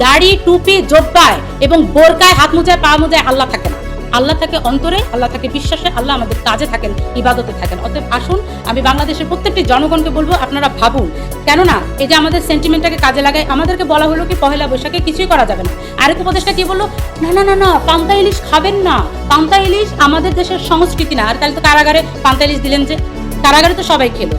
দাড়ি টুপি জোব্বায় এবং বোরকায় হাত মোজায় পা মোজায় আল্লাহ থাকে না। আল্লাহ থাকে অন্তরে, আল্লাহ থাকে বিশ্বাসে, আল্লাহ আমাদের কাজে থাকেন, ইবাদতে থাকেন। অতএব আসুন, আমি বাংলাদেশের প্রত্যেকটি জনগণকে বলবো, আপনারা ভাবুন, কেননা এই যে আমাদের সেন্টিমেন্টটাকে কাজে লাগায়, আমাদেরকে বলা হলো কি পহেলা বৈশাখে কিছুই করা যাবে না। আরেক উপদেশটা কি বললো, না না না না পান্তা ইলিশ খাবেন না, পান্তা ইলিশ আমাদের দেশের সংস্কৃতি না। আর তাহলে তো কারাগারে পান্তা ইলিশ দিলেন যে, কারাগারে তো সবাই খেলো।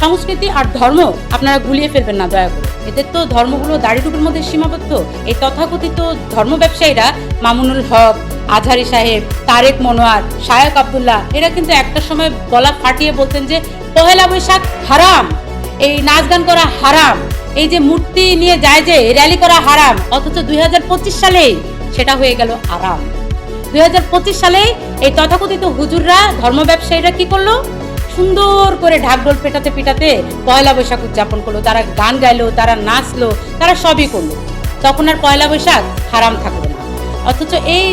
সংস্কৃতি আর ধর্ম আপনারা গুলিয়ে ফেলবেন না দয়া করে। এদের তো ধর্মগুলো দাড়ি টুপির মধ্যে সীমাবদ্ধ। এই তথাকথিত ধর্ম ব্যবসায়ীরা মামুনুল হক, আজহারি সাহেব, তারেক মনোয়ার, শায়েক আব্দুল্লাহ, এরা কিন্তু একটা সময় গলা ফাটিয়ে বলতেন যে পহেলা বৈশাখ হারাম, এই নাচ গান করা হারাম, এই যে মূর্তি নিয়ে যায় যে র্যালি করা হারাম। অথচ 2025 সালে সেটা হয়ে গেল আরাম। 2025 সালে এই তথাকথিত হুজুররা, ধর্ম ব্যবসায়ীরা কি করলো, সুন্দর করে ঢাকঢোল পেটাতে পিটাতে পয়লা বৈশাখ উদযাপন করলো। তারা গান গাইলো, তারা নাচলো, তারা সবই করলো। তখন আর পয়লা বৈশাখ হারাম থাকলো না। অথচ এই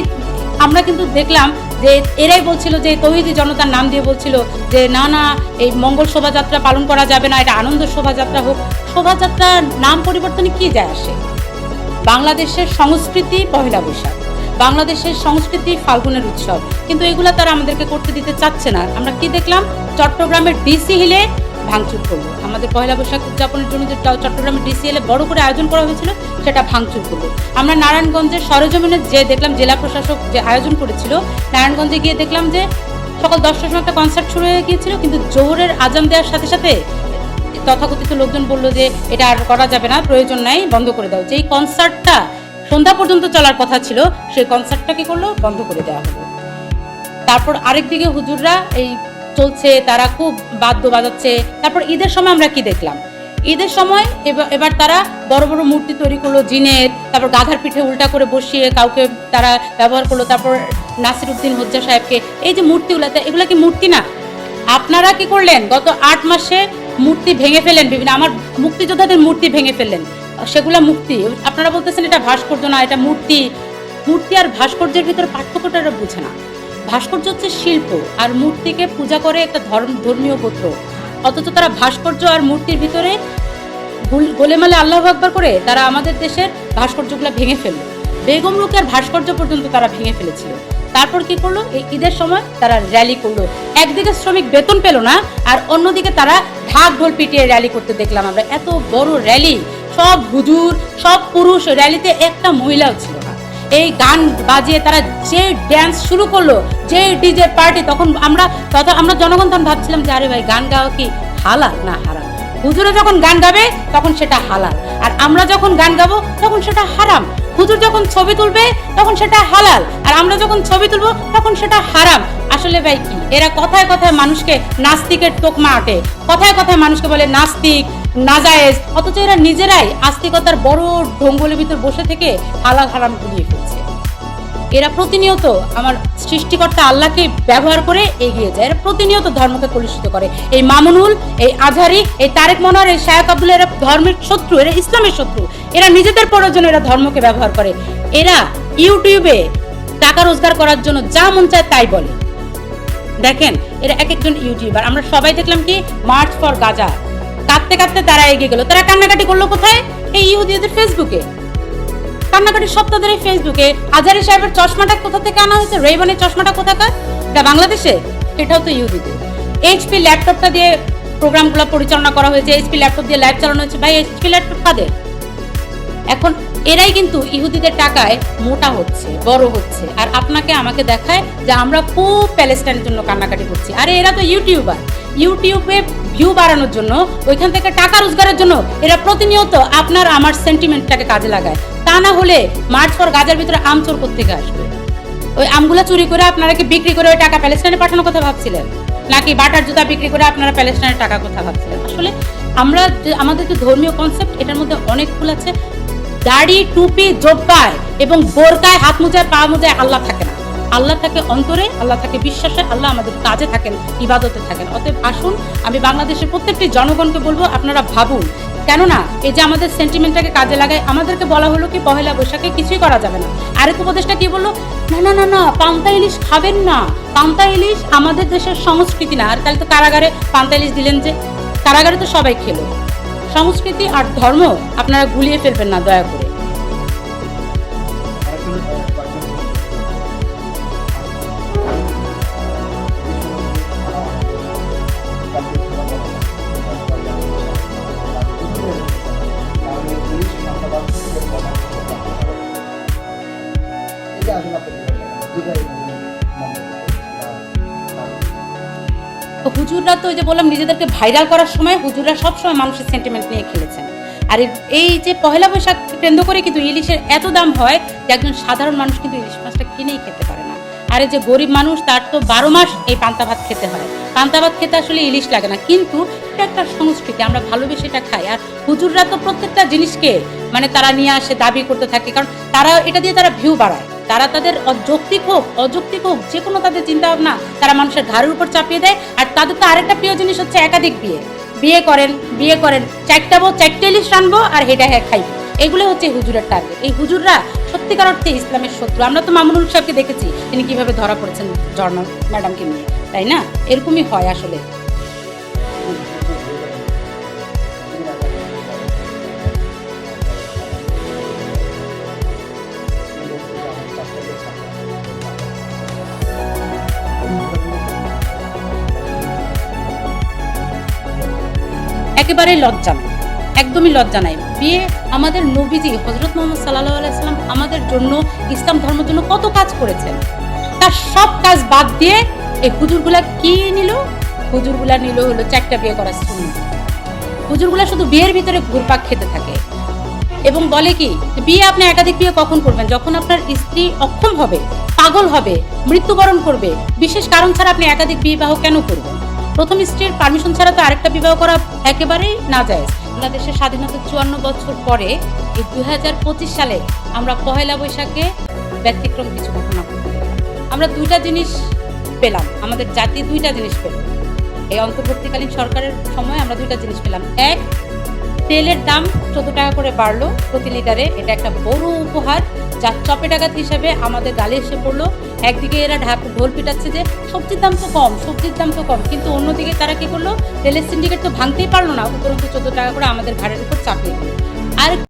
আমরা কিন্তু দেখলাম যে এরাই বলছিল যে তৌহিদি জনতার নাম দিয়ে বলছিল যে না না এই মঙ্গল শোভাযাত্রা পালন করা যাবে না, এটা আনন্দ শোভাযাত্রা হোক। শোভাযাত্রার নাম পরিবর্তনে কি যায় আসে? বাংলাদেশের সংস্কৃতি পহেলা বৈশাখ, বাংলাদেশের সংস্কৃতি ফাল্গুনের উৎসব, কিন্তু এগুলা তারা আমাদেরকে করতে দিতে চাচ্ছে না। আমরা কি দেখলাম, চট্টগ্রামের ডিসি হিলে ভাঙচুর করলো। আমাদের পয়লা বৈশাখ উদযাপনের জন্য যে চট্টগ্রামের ডিসি হিলে বড় করে আয়োজন করা হয়েছিল সেটা ভাঙচুর করলো। আমরা নারায়ণগঞ্জের সরেজমিনে যে দেখলাম, জেলা প্রশাসক যে আয়োজন করেছিল, নারায়ণগঞ্জে গিয়ে দেখলাম যে সকাল 10টার সময় একটা কনসার্ট শুরু হয়ে গিয়েছিল, কিন্তু জোহরের আজান দেওয়ার সাথে সাথে তথাকথিত লোকজন বললো যে এটা আর করা যাবে না, প্রয়োজন নাই, বন্ধ করে দাও। যেই কনসার্টটা সন্ধ্যা পর্যন্ত চলার কথা ছিল, সেই কনসার্টটা কি করলো, বন্ধ করে দেওয়া হলো। তারপর আরেকদিকে হুজুররা এই চলছে, তারা খুব বাদ্য বাজাচ্ছে। তারপর ঈদের সময় আমরা কি দেখলাম, ঈদের সময় এবার তারা বড় বড় মূর্তি তৈরি করলো জিনের, তারপর গাধার পিঠে উল্টা করে বসিয়ে কাউকে তারা ব্যবহার করলো। তারপর নাসির উদ্দিন হোজ্জা সাহেবকে, এই যে মূর্তিগুলো, এগুলো কি মূর্তি না? আপনারা কি করলেন, গত 8 মাসে মূর্তি ভেঙে ফেলেন, বিভিন্ন আমার মুক্তিযোদ্ধাদের মূর্তি ভেঙে ফেললেন, সেগুলা মূর্তি। আপনারা বলতেছেন এটা ভাস্কর্য না, এটা মূর্তি। মূর্তি আর ভাস্কর্যের ভিতরে পার্থক্যটা এরা বুঝে না। ভাস্কর্য হচ্ছে শিল্প, আর মূর্তিকে পূজা করে একটা ধর্মীয় গোত্র। অথচ তারা ভাস্কর্য আর মূর্তির ভিতরে গোলেমালে আল্লাহু আকবার করে তারা আমাদের দেশের ভাস্কর্যগুলো ভেঙে ফেললো। বেগম রোকেয়ার ভাস্কর্য পর্যন্ত তারা ভেঙে ফেলেছিল। তারপর কি করলো, এই ঈদের সময় তারা র্যালি করলো। একদিকে শ্রমিক বেতন পেল না, আর অন্যদিকে তারা ঢাক ঢোল পিটিয়ে র্যালি করতে দেখলাম আমরা। এত বড় র্যালি, সব হুজুর, সব পুরুষ, র্যালিতে একটা মহিলাও ছিল না। এই গান বাজিয়ে তারা যে ড্যান্স শুরু করলো, যে ডিজে পার্টি, তখন আমরা জনগণ তখন ভাবছিলাম যে আরে ভাই গান গাওয়া কি হালাল না হারাম? হুজুরে যখন গান গাবে তখন সেটা হালাল, আর আমরা যখন গান গাবো তখন সেটা হারাম। হুজুর যখন ছবি তুলবে তখন সেটা হালাল, আর আমরা যখন ছবি তুলবো তখন সেটা হারাম। আসলে ভাই কি, এরা কথায় কথায় মানুষকে নাস্তিকের তোকমা আটে, কথায় কথায় মানুষকে বলে নাস্তিক, নাজায়েজ, অথচ এরা নিজেরাই আস্তিকতার বড় ঢঙ্গলের ভিতর বসে থেকে হালাল হারাম গুলিয়ে ফেলছে। এরা প্রতিনিয়ত আমার সৃষ্টিকর্তা আল্লাহকে ব্যবহার করে এগিয়ে যায়। এরা প্রতিনিয়ত ধর্মকে কলুষিত করে। এই মামুনুল, এই আজহারি, এই তারেক মনোয়ার, এই শায়েক আব্দুল্লাহ, এরা ধর্মের শত্রু, এরা ইসলামের শত্রু। এরা নিজেদের প্রয়োজনে এরা ধর্মকে ব্যবহার করে। এরা ইউটিউবে টাকা রোজগার করার জন্য যা মন চায় তাই বলে। দেখেন এরা এক একজন ইউটিউবার। আমরা সবাই দেখলাম কি মার্চ ফর গাজা, কাঁদতে কাঁদতে তারা এগিয়ে গেল। তারা কান্নাকাটি করলো কোথায়? এই ইহুদিদের ফেসবুকে। কান্নাকাটি সব তাদের এই ফেসবুকে। আজহারি সাহেবের চশমাটা কোথা থেকে আনা হয়েছে? রেইবানের চশমাটা কোথাকার? এটা বাংলাদেশে? এটাও তো ইহুদিদের। এইচপি ল্যাপটপটা দিয়ে প্রোগ্রামগুলো পরিচালনা করা হয়েছে, এইচপি ল্যাপটপ দিয়ে লাইভ চালানো হচ্ছে। ভাই এইচপি ল্যাপটপ কাদের? এখন এরাই কিন্তু ইহুদিদের টাকায় মোটা হচ্ছে, বড় হচ্ছে, আর আপনাকে আমাকে দেখায় যে আমরা খুব প্যালেস্টাইনের জন্য কান্নাকাটি করছি। আরে এরা তো ইউটিউবার, ইউটিউবে ভিউ বাড়ানোর জন্য, ওইখান থেকে টাকা রোজগারের জন্য এরা প্রতিনিয়ত আপনার আমার সেন্টিমেন্টটাকে কাজে লাগায়। তা না হলে মার্চ ফর গাজার ভিতরে আম চোর কোত্থেকে আসবে? ওই আমগুলা চুরি করে আপনারা কি বিক্রি করে ওই টাকা প্যালেস্টাইনে পাঠানোর কথা ভাবছিলেন, নাকি বাটার জুতা বিক্রি করে আপনারা প্যালেস্টাইনের টাকার কথা ভাবছিলেন? আসলে আমরা আমাদের যে ধর্মীয় কনসেপ্ট, এটার মধ্যে অনেক ভুল আছে। দাড়ি টুপি জোব্বায় এবং বোরকায় হাত মোজায় পা মোজায় আল্লাহ থাকে না। আল্লাহ থাকে অন্তরে, আল্লাহ থাকে বিশ্বাসে, আল্লাহ আমাদের কাজে থাকেন, ইবাদতে থাকেন। অতএব আসুন, আমি বাংলাদেশের প্রত্যেকটি জনগণকে বলবো, আপনারা ভাবুন, কেননা এই যে আমাদের সেন্টিমেন্টটাকে কাজে লাগায়, আমাদেরকে বলা হলো কি পহেলা বৈশাখে কিছুই করা যাবে না। আরেক উপদেশটা কি বললো, না না না না পান্তা ইলিশ খাবেন না, পান্তা ইলিশ আমাদের দেশের সংস্কৃতি না। আর তাহলে তো কারাগারে পান্তা ইলিশ দিলেন যে, কারাগারে তো সবাই খেলো। সংস্কৃতি আর ধর্ম আপনারা গুলিয়ে ফেলবেন না দয়া করে। তো হুজুররা তো ওই যে বললাম নিজেদেরকে ভাইরাল করার সময় হুজুররা সবসময় মানুষের সেন্টিমেন্ট নিয়ে খেলেছেন। আর এই যে পহেলা বৈশাখ কেন্দ্র করে কিন্তু ইলিশের এত দাম হয় যে একজন সাধারণ মানুষ কিন্তু ইলিশ মাছটা কিনেই খেতে পারে না। আর এই যে গরিব মানুষ তার তো 12 মাস এই পান্তা ভাত খেতে হয়। পান্তা ভাত খেতে আসলে ইলিশ লাগে না, কিন্তু এটা একটা সংস্কৃতি, আমরা ভালোবেসে এটা খাই। আর হুজুররা তো প্রত্যেকটা জিনিসকে মানে তারা নিয়ে আসে, দাবি করতে থাকে, কারণ তারা এটা দিয়ে তারা ভিউ বাড়ায়। তারা তাদের যৌক্তিক হোক অযৌক্তিক হোক যে কোনো তাদের চিন্তা ভাবনা তারা মানুষের ঘাড়ের উপর চাপিয়ে দেয়। আর তাদের তো আরেকটা প্রিয় জিনিস হচ্ছে একাধিক বিয়ে করেন 4টা বউ 4টে ইলিশ রানবো আর হেটা খাইব। এগুলো হচ্ছে হুজুরের টার্গেট। এই হুজুররা সত্যিকার অর্থে ইসলামের শত্রু। আমরা তো মামুনুল সাহেবকে দেখেছি তিনি কিভাবে ধরা পড়েছেন ঝর্ণা ম্যাডামকে নিয়ে, তাই না? এরকমই হয় আসলে। একেবারেই লজ্জা নাই, একদমই লজ্জা নাই। বিয়ে আমাদের নবীজি হযরত মুহাম্মদ সাল্লাল্লাহু আলাইহি সাল্লাম আমাদের জন্য ইসলাম ধর্মের জন্য কত কাজ করেছেন, তার সব কাজ বাদ দিয়ে এই হুজুরগুলা কি নিল? হুজুরগুলা নিল হলো 4টা বিয়ে করার সুন্নাত। হুজুরগুলা শুধু বিয়ের ভিতরে ঘুরপাক খেতে থাকে এবং বলে কি বিয়ে আপনি একাধিক বিয়ে কখন করবেন? যখন আপনার স্ত্রী অক্ষম হবে, পাগল হবে, মৃত্যুবরণ করবে, বিশেষ কারণ ছাড়া আপনি একাধিক বিবাহ কেন করবেন? প্রথম স্ত্রীর পারমিশন ছাড়া তো আরেকটা বিবাহ করা একেবারেই নাজায়েজ। বাংলাদেশের স্বাধীনতা 54 বছর পরে এই 2025 সালে আমরা পহেলা বৈশাখে ব্যতিক্রম কিছু ঘটনা করতে আমরা 2টা জিনিস পেলাম, আমাদের জাতি 2টা জিনিস পেল। এই অন্তর্বর্তীকালীন সরকারের সময় আমরা 2টা জিনিস পেলাম। এক, তেলের দাম 14 টাকা করে বাড়লো প্রতি লিটারে। এটা একটা বড় উপহার যা চপেটাঘাত হিসেবে আমাদের গালে এসে পড়লো। একদিকে এরা ঢোল পিটাচ্ছে যে সবজির দাম তো কম, কিন্তু অন্যদিকে তারা কি করলো? তেলের সিন্ডিকেট তো ভাঙতেই পারলো না, উপরন্তু 14 টাকা করে আমাদের ঘাড়ের উপর চাপিয়ে দিল। আর